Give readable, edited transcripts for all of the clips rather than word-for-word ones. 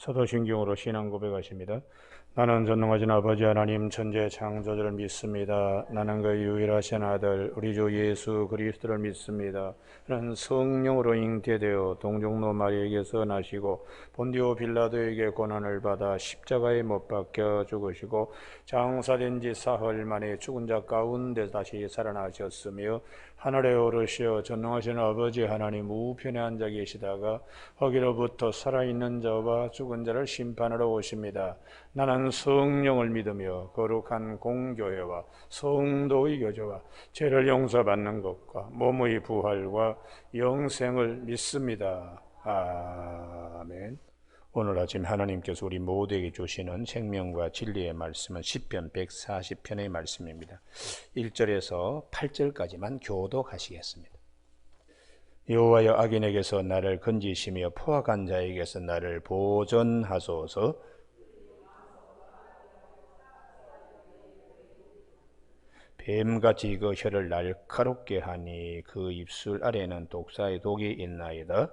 사도신경으로 신앙 고백하십니다. 나는 전능하신 아버지 하나님 천재 창조주를 믿습니다. 나는 그 유일하신 아들 우리 주 예수 그리스도를 믿습니다. 나는 성령으로 잉태되어 동정노 마리에게서 나시고 본디오 빌라도에게 고난을 받아 십자가에 못 박혀 죽으시고 장사된 지 사흘 만에 죽은 자 가운데 다시 살아나셨으며 하늘에 오르시어 전능하신 아버지 하나님 우편에 앉아 계시다가 거기로부터 살아있는 자와 죽은 자를 심판하러 오십니다. 나는 성령을 믿으며 거룩한 공교회와 성도의 교제와 죄를 용서받는 것과 몸의 부활과 영생을 믿습니다. 아멘. 오늘 아침 하나님께서 우리 모두에게 주시는 생명과 진리의 말씀은 시편 140편의 말씀입니다. 1절에서 8절까지만 교독하시겠습니다. 여호와여 악인에게서 나를 건지시며 포악한 자에게서 나를 보전하소서. 뱀같이 그 혀를 날카롭게 하니 그 입술 아래에는 독사의 독이 있나이다.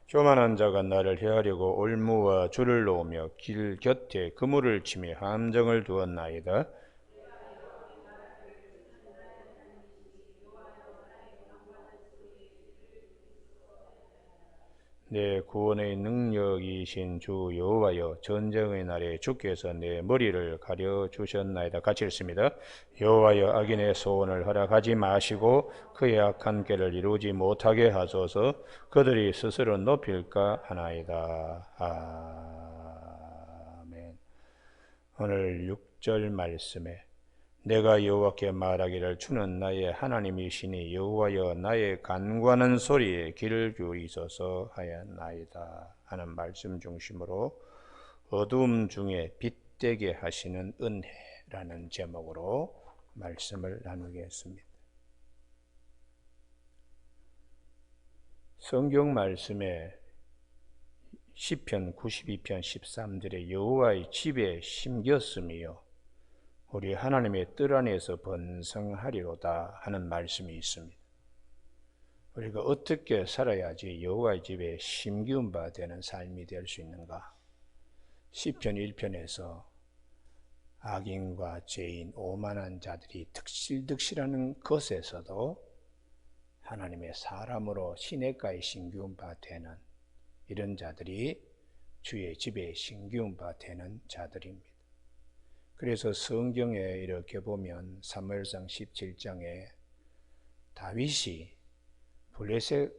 교만한 자가 나를 해하려고 올무와 줄을 놓으며 길 곁에 그물을 치며 함정을 두었나이다. 내 구원의 능력이신 주 여호와여 전쟁의 날에 주께서 내 머리를 가려 주셨나이다. 같이 읽습니다. 여호와여 악인의 소원을 허락하지 마시고 그의 악한 꾀를 이루지 못하게 하소서. 그들이 스스로 높일까 하나이다. 아멘. 오늘 6절 말씀에 내가 여호와께 말하기를 주는 나의 하나님이시니 여호와여 나의 간구하는 소리에 귀를 기울이소서 하였나이다 하는 말씀 중심으로 어두움 중에 빛되게 하시는 은혜라는 제목으로 말씀을 나누겠습니다. 성경 말씀에 시편 92편 13절에 여호와의 집에 심겼으며 우리 하나님의 뜰 안에서 번성하리로다 하는 말씀이 있습니다. 우리가 어떻게 살아야지 여호와의 집에 심기운 바 되는 삶이 될 수 있는가? 시편 1편에서 악인과 죄인, 오만한 자들이 득실득실하는 것에서도 하나님의 사람으로 시냇가에 심기운 바 되는 이런 자들이 주의 집에 심기운 바 되는 자들입니다. 그래서 성경에 이렇게 보면 사무엘상 17장에 다윗이 블레셋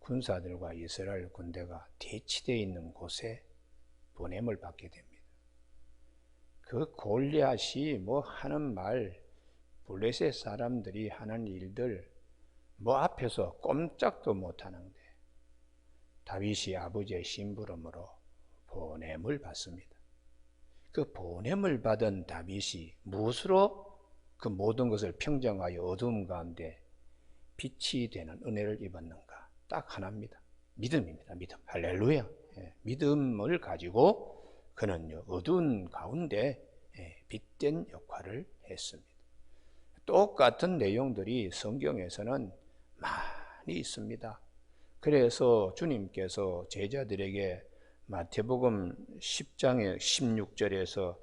군사들과 이스라엘 군대가 대치되어 있는 곳에 보냄을 받게 됩니다. 그 골리앗이 하는 말, 블레셋 사람들이 하는 일들 앞에서 꼼짝도 못하는데 다윗이 아버지의 심부름으로 보냄을 받습니다. 그 보냄을 받은 다윗이 무엇으로 그 모든 것을 평정하여 어두움 가운데 빛이 되는 은혜를 입었는가? 딱 하나입니다. 믿음입니다. 믿음. 할렐루야. 믿음을 가지고 그는 어두운 가운데 빛된 역할을 했습니다. 똑같은 내용들이 성경에서는 많이 있습니다. 그래서 주님께서 제자들에게 마태복음 10장의 16절에서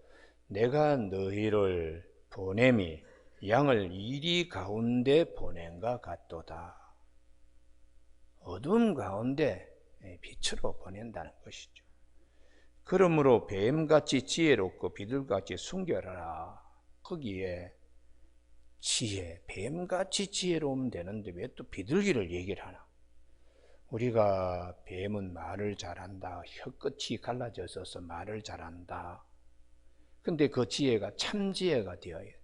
내가 너희를 보냄이 양을 이리 가운데 보낸가 같도다. 어두움 가운데 빛으로 보낸다는 것이죠. 그러므로 뱀같이 지혜롭고 비둘같이 순결하라. 거기에 지혜, 뱀같이 지혜로우면 되는데 왜 또 비둘기를 얘기를 하나? 우리가 뱀은 말을 잘한다. 혀끝이 갈라져 있어서 말을 잘한다. 근데 그 지혜가 참 지혜가 되어야 돼.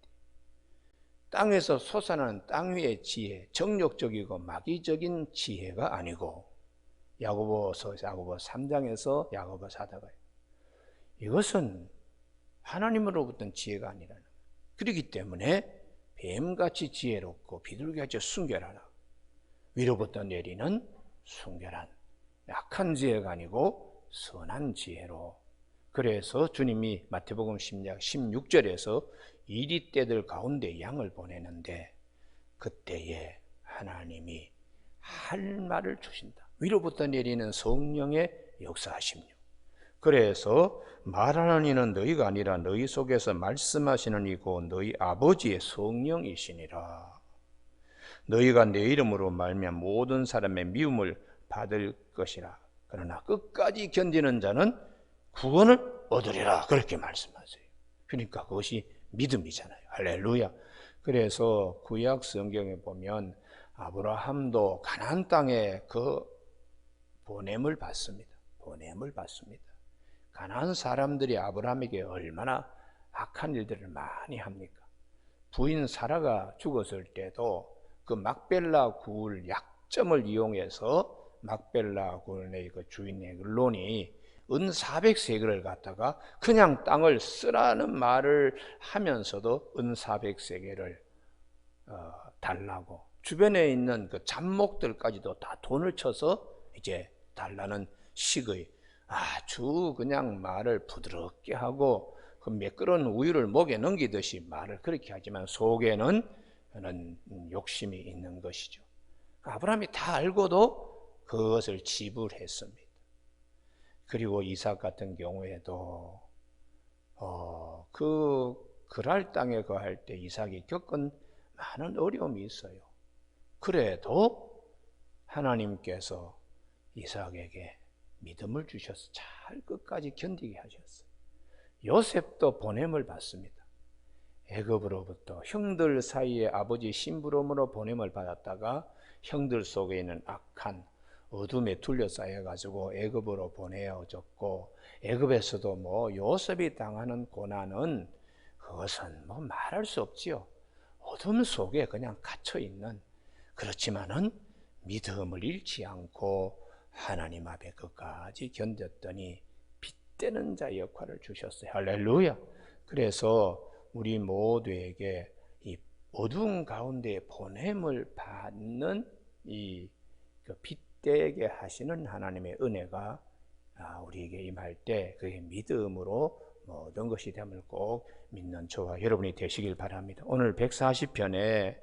땅에서 솟아나는 땅 위의 지혜, 정욕적이고 마귀적인 지혜가 아니고 야고보 3장에서 야고보 사도가 이것은 하나님으로부터 지혜가 아니라는 거예요. 그렇기 때문에 뱀같이 지혜롭고 비둘기같이 순결하라. 위로부터 내리는 순결한 약한 지혜가 아니고 선한 지혜로 그래서 주님이 마태복음 10장 16절에서 이리 떼들 가운데 양을 보내는데 그때에 하나님이 할 말을 주신다. 위로부터 내리는 성령의 역사하심요. 그래서 말하는 이는 너희가 아니라 너희 속에서 말씀하시는 이고 너희 아버지의 성령이시니라. 너희가 내 이름으로 말미암아 모든 사람의 미움을 받을 것이라. 그러나 끝까지 견디는 자는 구원을 얻으리라. 그렇게 말씀하세요. 그러니까 그것이 믿음이잖아요. 할렐루야. 그래서 구약 성경에 보면 아브라함도 가나안 땅에 그 보냄을 받습니다. 보냄을 받습니다. 가나안 사람들이 아브라함에게 얼마나 악한 일들을 많이 합니까? 부인 사라가 죽었을 때도 그 막벨라 굴 약점을 이용해서 막벨라 굴의 그 주인 에글론이 은 400세겔을 갖다가 그냥 땅을 쓰라는 말을 하면서도 은 400세겔을 달라고 주변에 있는 그 잡목들까지도 다 돈을 쳐서 이제 달라는 식의 아주 그냥 말을 부드럽게 하고 그 매끄러운 우유를 목에 넘기듯이 말을 그렇게 하지만 속에는 욕심이 있는 것이죠. 아브라함이 다 알고도 그것을 지불했습니다. 그리고 이삭 같은 경우에도 그 그랄 땅에 거할 때 이삭이 겪은 많은 어려움이 있어요. 그래도 하나님께서 이삭에게 믿음을 주셔서 잘 끝까지 견디게 하셨어요. 요셉도 보냄을 받습니다. 애굽으로부터 형들 사이에 아버지 심부름으로 보냄을 받았다가 형들 속에 있는 악한 어둠에 둘러싸여 가지고 애굽으로 보내어졌고 애굽에서도 뭐 요셉이 당하는 고난은 그것은 뭐 말할 수 없지요. 어둠 속에 그냥 갇혀 있는 그렇지만은 믿음을 잃지 않고 하나님 앞에 끝까지 견뎠더니 빗대는 자 역할을 주셨어요. 할렐루야. 그래서 우리 모두에게 이 어두운 가운데 보냄을 받는 이 빗대게 하시는 하나님의 은혜가 우리에게 임할 때 그게 믿음으로 모든 것이 됨을 꼭 믿는 저와 여러분이 되시길 바랍니다. 오늘 140편에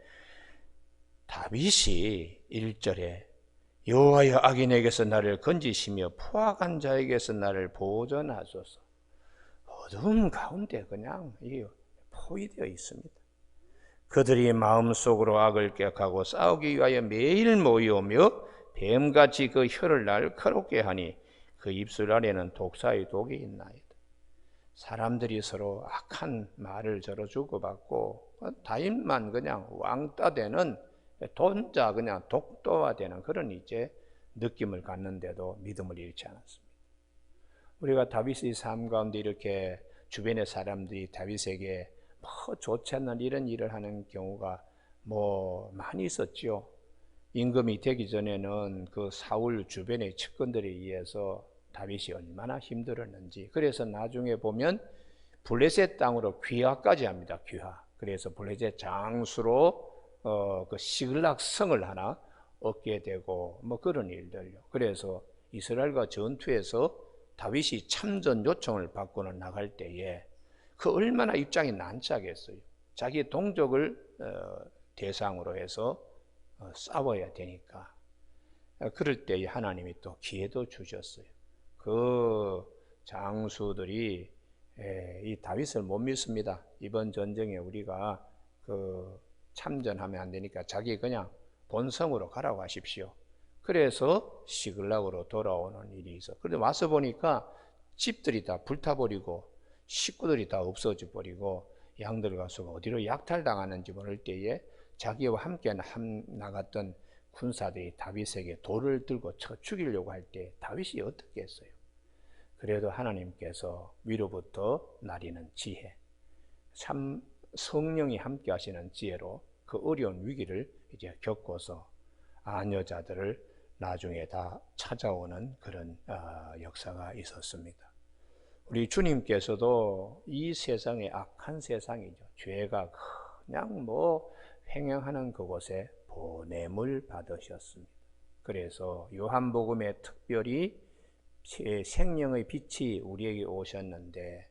다윗이 1절에 여호와여 악인에게서 나를 건지시며 포악한 자에게서 나를 보존하소서. 어두운 가운데 그냥 포위되어 있습니다. 그들이 마음속으로 악을 꾀하고 싸우기 위하여 매일 모여오며 뱀같이 그 혀를 날카롭게 하니 그 입술 아래는 독사의 독이 있나이다. 사람들이 서로 악한 말을 저러 주고받고 다윗만 그냥 왕따 되는 혼자 그냥 독도화되는 그런 이제 느낌을 갖는데도 믿음을 잃지 않았습니다. 우리가 다윗의 삶 가운데 이렇게 주변의 사람들이 다윗에게 뭐 좋지 않는 이런 일을 하는 경우가 뭐 많이 있었죠. 임금이 되기 전에는 그 사울 주변의 측근들에 의해서 다윗이 얼마나 힘들었는지. 그래서 나중에 보면 블레셋 땅으로 귀화까지 합니다. 귀화. 그래서 블레셋 장수로 그 시글락 성을 하나 얻게 되고 뭐 그런 일들요. 그래서 이스라엘과 전투에서 다윗이 참전 요청을 받고는 나갈 때에 그 얼마나 입장이 난처하겠어요. 자기 동족을 대상으로 해서 싸워야 되니까. 그럴 때에 하나님이 또 기회도 주셨어요. 그 장수들이 이 다윗을 못 믿습니다. 이번 전쟁에 우리가 그 참전하면 안 되니까 자기 그냥 본성으로 가라고 하십시오. 그래서 시글락으로 돌아오는 일이 있어. 그런데 와서 보니까 집들이 다 불타버리고 식구들이 다 없어져 버리고 양들 가서 어디로 약탈당하는지 모를 때에 자기와 함께 나갔던 군사들이 다윗에게 돌을 들고 쳐 죽이려고 할 때 다윗이 어떻게 했어요? 그래도 하나님께서 위로부터 나리는 지혜, 참 성령이 함께 하시는 지혜로 그 어려운 위기를 이제 겪고서 아녀자들을 나중에 다 찾아오는 그런 역사가 있었습니다. 우리 주님께서도 이 세상에 악한 세상이죠. 죄가 그냥 뭐 횡행하는 그곳에 보냄을 받으셨습니다. 그래서 요한복음에 특별히 생명의 빛이 우리에게 오셨는데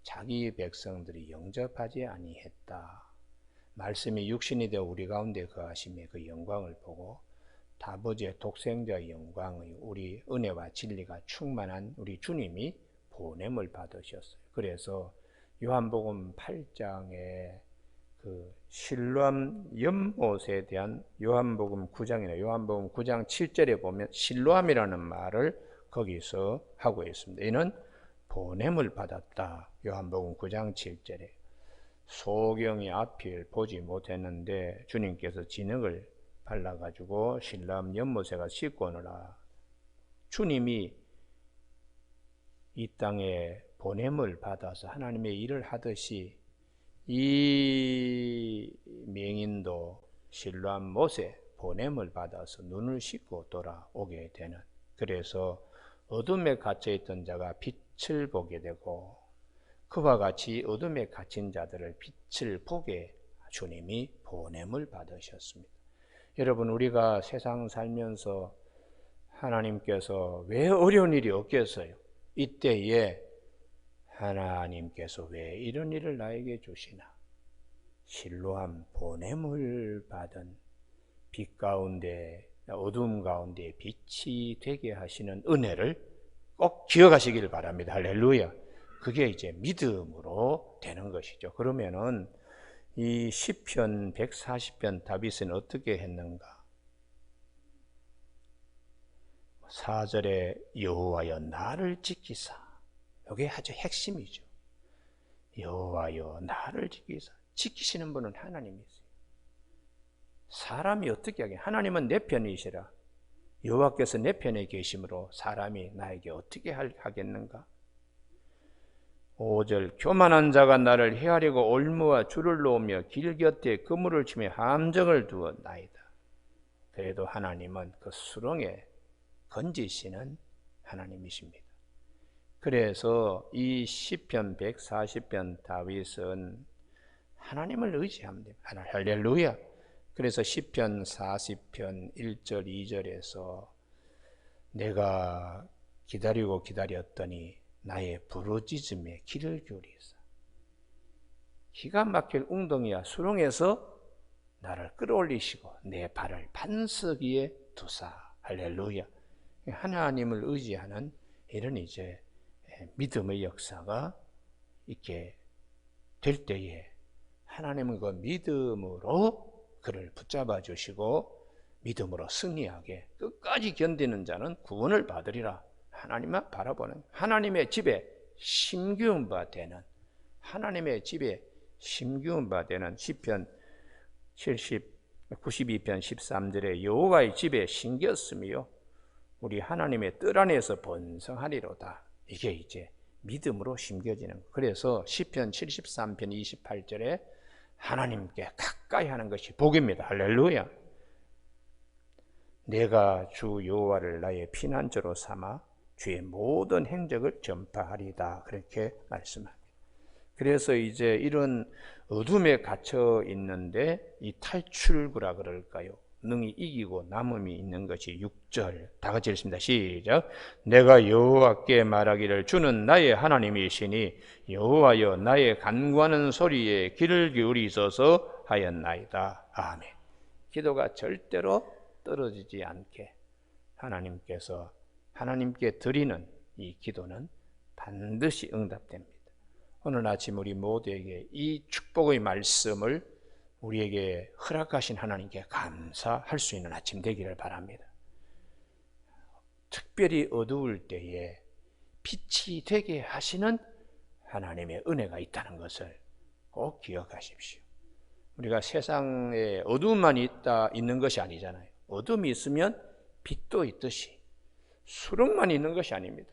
자기 백성들이 영접하지 아니했다. 말씀이 육신이 되어 우리 가운데 거하심의 그 영광을 보고 아버지의 독생자의 영광의 우리 은혜와 진리가 충만한 우리 주님이 보냄을 받으셨어요. 그래서 요한복음 8장에 그 실로암 연못에 대한 요한복음 9장이나 요한복음 9장 7절에 보면 실로암이라는 말을 거기서 하고 있습니다. 이는 보냄을 받았다. 요한복음 9장 7절에 소경이 앞을 보지 못했는데 주님께서 진흙을 발라가지고 실로암 연못에가 씻고 오느라 주님이 이 땅에 보냄을 받아서 하나님의 일을 하듯이 이 맹인도 실로암 못에 보냄을 받아서 눈을 씻고 돌아오게 되는, 그래서 어둠에 갇혀있던 자가 빛을 보게 되고 그와 같이 어둠에 갇힌 자들을 빛을 보게 주님이 보냄을 받으셨습니다. 여러분, 우리가 세상 살면서 하나님께서 왜 어려운 일이 없겠어요? 이때에 하나님께서 왜 이런 일을 나에게 주시나? 실로암 보냄을 받은 빛 가운데, 어둠 가운데 빛이 되게 하시는 은혜를 꼭 기억하시길 바랍니다. 할렐루야. 그게 이제 믿음으로 되는 것이죠. 그러면은 이 시편 140편 다윗은 어떻게 했는가? 4절에 여호와여 나를 지키사, 이게 아주 핵심이죠. 여호와여 나를 지키사. 지키시는 분은 하나님이세요. 사람이 어떻게 하겠냐? 하나님은 내 편이시라. 여호와께서 내 편에 계심으로 사람이 나에게 어떻게 하겠는가? 5절 교만한 자가 나를 헤아리고 올무와 줄을 놓으며 길 곁에 그물을 치며 함정을 두었나이다. 그래도 하나님은 그 수렁에 건지시는 하나님이십니다. 그래서 이 시편 140편 다윗은 하나님을 의지하면 됩니다. 할렐루야. 그래서 시편 40편 1절 2절에서 내가 기다리고 기다렸더니 나의 부르짖음에 귀를 기울이사. 기가 막힐 웅덩이와 수렁에서 나를 끌어올리시고 내 발을 반석 위에 두사. 할렐루야. 하나님을 의지하는 이런 이제 믿음의 역사가 있게 될 때에 하나님은 그 믿음으로 그를 붙잡아 주시고 믿음으로 승리하게 끝까지 견디는 자는 구원을 받으리라. 하나님만 바라보는, 하나님의 집에 심기운 바 되는, 하나님의 집에 심기운 바 되는 시편 92편 13절에 여호와의 집에 심겼으며 우리 하나님의 뜰 안에서 번성하리로다. 이게 이제 믿음으로 심겨지는. 그래서 시편 73편 28절에 하나님께 가까이 하는 것이 복입니다. 할렐루야. 내가 주 여호와를 나의 피난처로 삼아 주의 모든 행적을 전파하리다. 그렇게 말씀합니다. 그래서 이제 이런 어둠에 갇혀 있는데 이 탈출구라 그럴까요? 능히 이기고 남음이 있는 것이 6절. 다 같이 읽습니다. 시작. 내가 여호와께 말하기를 주는 나의 하나님이시니 여호와여 나의 간구하는 소리에 귀를 기울이소서 하였나이다. 아멘. 기도가 절대로 떨어지지 않게 하나님께서 하나님께 드리는 이 기도는 반드시 응답됩니다. 오늘 아침 우리 모두에게 이 축복의 말씀을 우리에게 허락하신 하나님께 감사할 수 있는 아침 되기를 바랍니다. 특별히 어두울 때에 빛이 되게 하시는 하나님의 은혜가 있다는 것을 꼭 기억하십시오. 우리가 세상에 어두움만 있는 것이 아니잖아요. 어둠이 있으면 빛도 있듯이 수렁만 있는 것이 아닙니다.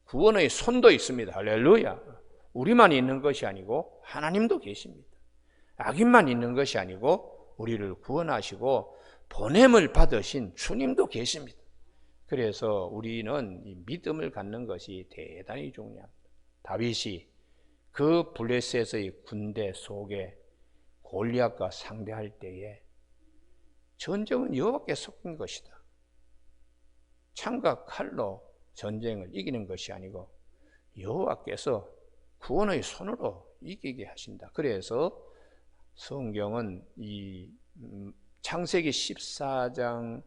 구원의 손도 있습니다. 할렐루야. 우리만 있는 것이 아니고 하나님도 계십니다. 악인만 있는 것이 아니고 우리를 구원하시고 보냄을 받으신 주님도 계십니다. 그래서 우리는 이 믿음을 갖는 것이 대단히 중요합니다. 다윗이 그 블레셋의 군대 속에 골리앗과 상대할 때에 전쟁은 여호와께 속한 것이다. 창과 칼로 전쟁을 이기는 것이 아니고 여호와께서 구원의 손으로 이기게 하신다. 그래서 성경은 이 창세기 14장에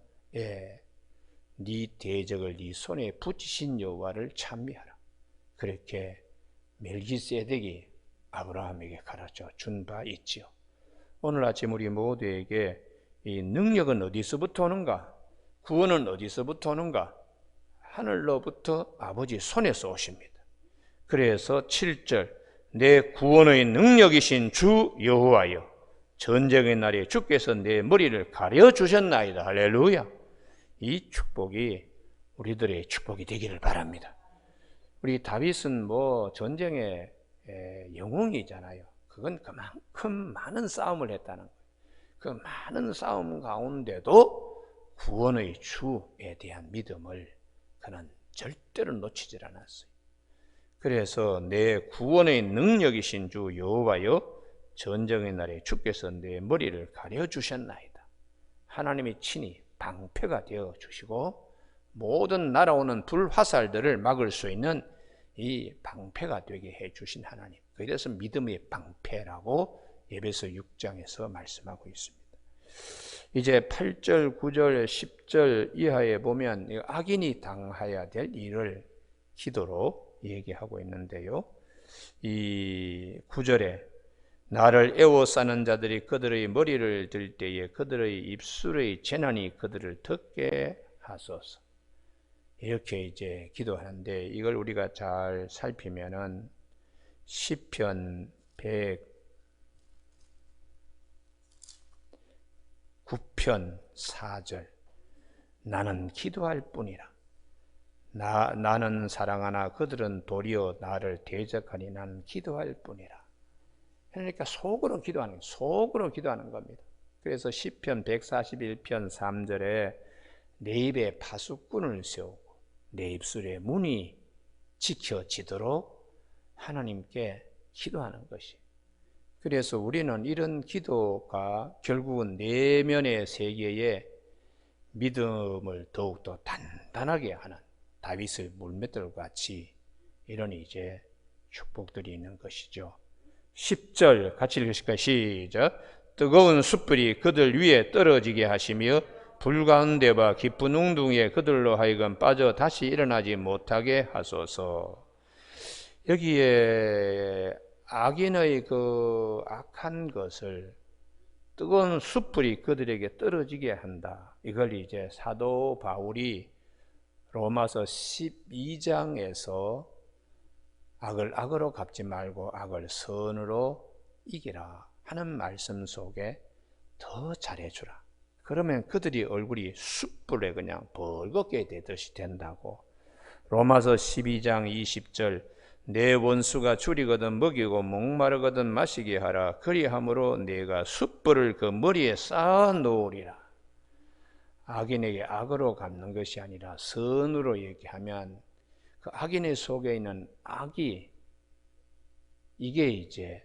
네 대적을 네 손에 붙이신 여호와를 찬미하라. 그렇게 멜기세덱이 아브라함에게 가르쳐 준 바 있지요. 오늘 아침 우리 모두에게 이 능력은 어디서부터 오는가? 구원은 어디서부터 오는가? 하늘로부터 아버지 손에서 오십니다. 그래서 7절 내 구원의 능력이신 주 여호와여 전쟁의 날에 주께서 내 머리를 가려주셨나이다. 할렐루야. 이 축복이 우리들의 축복이 되기를 바랍니다. 우리 다윗은 뭐 전쟁의 영웅이잖아요. 그건 그만큼 많은 싸움을 했다는 거예요. 그 많은 싸움 가운데도 구원의 주에 대한 믿음을 그는 절대로 놓치질 않았어요. 그래서 내 구원의 능력이신 주 여호와여 전쟁의 날에 주께서 내 머리를 가려주셨나이다. 하나님이 친히 방패가 되어 주시고 모든 날아오는 불화살들을 막을 수 있는 이 방패가 되게 해 주신 하나님. 그래서 믿음의 방패라고 에베소 6장에서 말씀하고 있습니다. 이제 8절, 9절, 10절 이하에 보면 악인이 당해야 될 일을 기도로 얘기하고 있는데요. 이 9절에 나를 애워싸는 자들이 그들의 머리를 들 때에 그들의 입술의 재난이 그들을 듣게 하소서. 이렇게 이제 기도하는데 이걸 우리가 잘 살피면은 시편 109편 4절 나는 기도할 뿐이라 나는 사랑하나 그들은 도리어 나를 대적하니 나는 기도할 뿐이라. 그러니까 속으로 기도하는 겁니다. 그래서 시편 141편 3절에 내 입에 파수꾼을 세우고 내 입술에 문이 지켜지도록 하나님께 기도하는 것이. 그래서 우리는 이런 기도가 결국은 내면의 세계에 믿음을 더욱더 단단하게 하는 다윗의 물맷돌 같이 이런 이제 축복들이 있는 것이죠. 10절 같이 읽으실까요? 시작. 뜨거운 숯불이 그들 위에 떨어지게 하시며 불 가운데와 깊은 웅둥이에 그들로 하여금 빠져 다시 일어나지 못하게 하소서. 여기에 악인의 그 악한 것을 뜨거운 숯불이 그들에게 떨어지게 한다. 이걸 이제 사도 바울이 로마서 12장에서 악을 악으로 갚지 말고 악을 선으로 이기라 하는 말씀 속에 더 잘해주라. 그러면 그들이 얼굴이 숯불에 그냥 벌겋게 되듯이 된다고. 로마서 12장 20절 내 원수가 줄이거든 먹이고 목마르거든 마시게 하라. 그리함으로 내가 숯불을 그 머리에 쌓아 놓으리라. 악인에게 악으로 갚는 것이 아니라 선으로 얘기하면 그 악인의 속에 있는 악이 이게 이제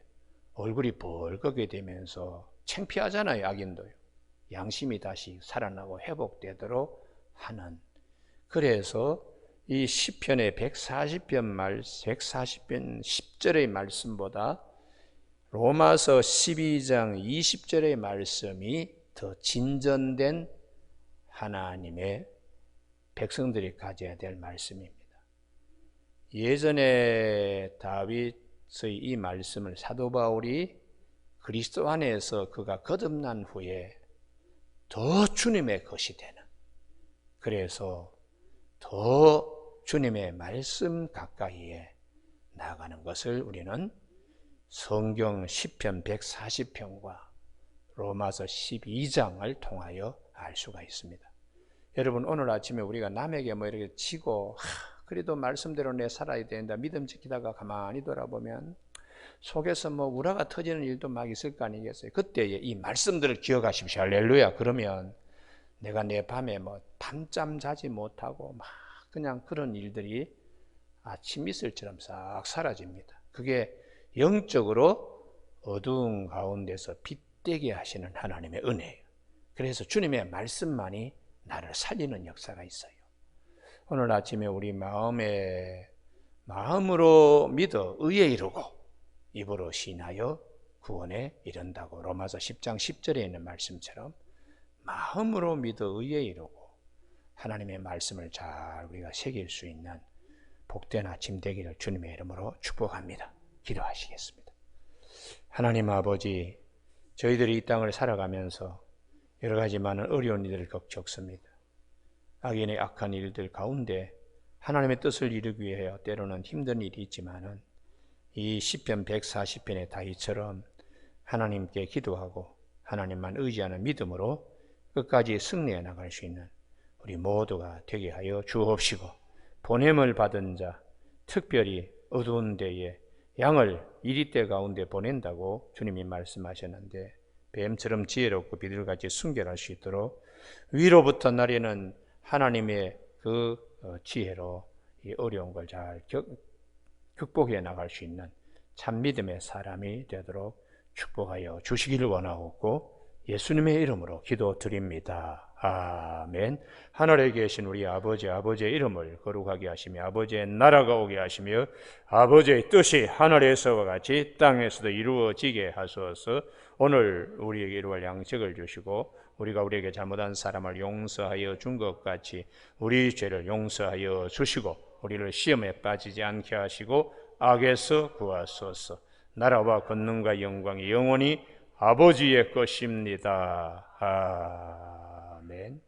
얼굴이 벌겋게 되면서 창피하잖아요. 악인도요. 양심이 다시 살아나고 회복되도록 하는. 그래서 이 시편의 140편 10절의 말씀보다 로마서 12장 20절의 말씀이 더 진전된 하나님의 백성들이 가져야 될 말씀입니다. 예전에 다윗의 이 말씀을 사도 바울이 그리스도 안에서 그가 거듭난 후에 더 주님의 것이 되는, 그래서 더 주님의 말씀 가까이에 나아가는 것을 우리는 성경 시편 140편과 로마서 12장을 통하여 알 수가 있습니다. 여러분, 오늘 아침에 우리가 남에게 뭐 이렇게 치고 그래도 말씀대로 내 살아야 된다 믿음 지키다가 가만히 돌아보면 속에서 뭐 우라가 터지는 일도 막 있을 거 아니겠어요. 그때에 이 말씀들을 기억하십시오. 할렐루야. 그러면 내가 내 밤에 뭐 밤잠 자지 못하고 막 그냥 그런 일들이 아침 이슬처럼 싹 사라집니다. 그게 영적으로 어두운 가운데서 빛되게 하시는 하나님의 은혜예요. 그래서 주님의 말씀만이 나를 살리는 역사가 있어요. 오늘 아침에 우리 마음으로 믿어 의에 이르고 입으로 시인하여 구원에 이른다고 로마서 10장 10절에 있는 말씀처럼 마음으로 믿어 의에 이르고 하나님의 말씀을 잘 우리가 새길 수 있는 복된 아침 되기를 주님의 이름으로 축복합니다. 기도하시겠습니다. 하나님 아버지, 저희들이 이 땅을 살아가면서 여러 가지 많은 어려운 일을 겪습니다. 악인의 악한 일들 가운데 하나님의 뜻을 이루기 위하여 때로는 힘든 일이 있지만은 이 시편 140편의 다윗처럼 하나님께 기도하고 하나님만 의지하는 믿음으로 끝까지 승리해 나갈 수 있는 우리 모두가 되게 하여 주옵시고, 보냄을 받은 자, 특별히 어두운 데에 양을 이리대 가운데 보낸다고 주님이 말씀하셨는데 뱀처럼 지혜롭고 비둘같이 순결할 수 있도록 위로부터 나리는 하나님의 그 지혜로 이 어려운 걸 잘 극복해 나갈 수 있는 참 믿음의 사람이 되도록 축복하여 주시기를 원하옵고 예수님의 이름으로 기도드립니다. 아멘. 하늘에 계신 우리 아버지의 이름을 거룩하게 하시며 아버지의 나라가 오게 하시며 아버지의 뜻이 하늘에서와 같이 땅에서도 이루어지게 하소서. 오늘 우리에게 이루어질 양식을 주시고 우리가 우리에게 잘못한 사람을 용서하여 준 것 같이 우리 죄를 용서하여 주시고 우리를 시험에 빠지지 않게 하시고 악에서 구하소서. 나라와 권능과 영광이 영원히 아버지의 것입니다. 아멘.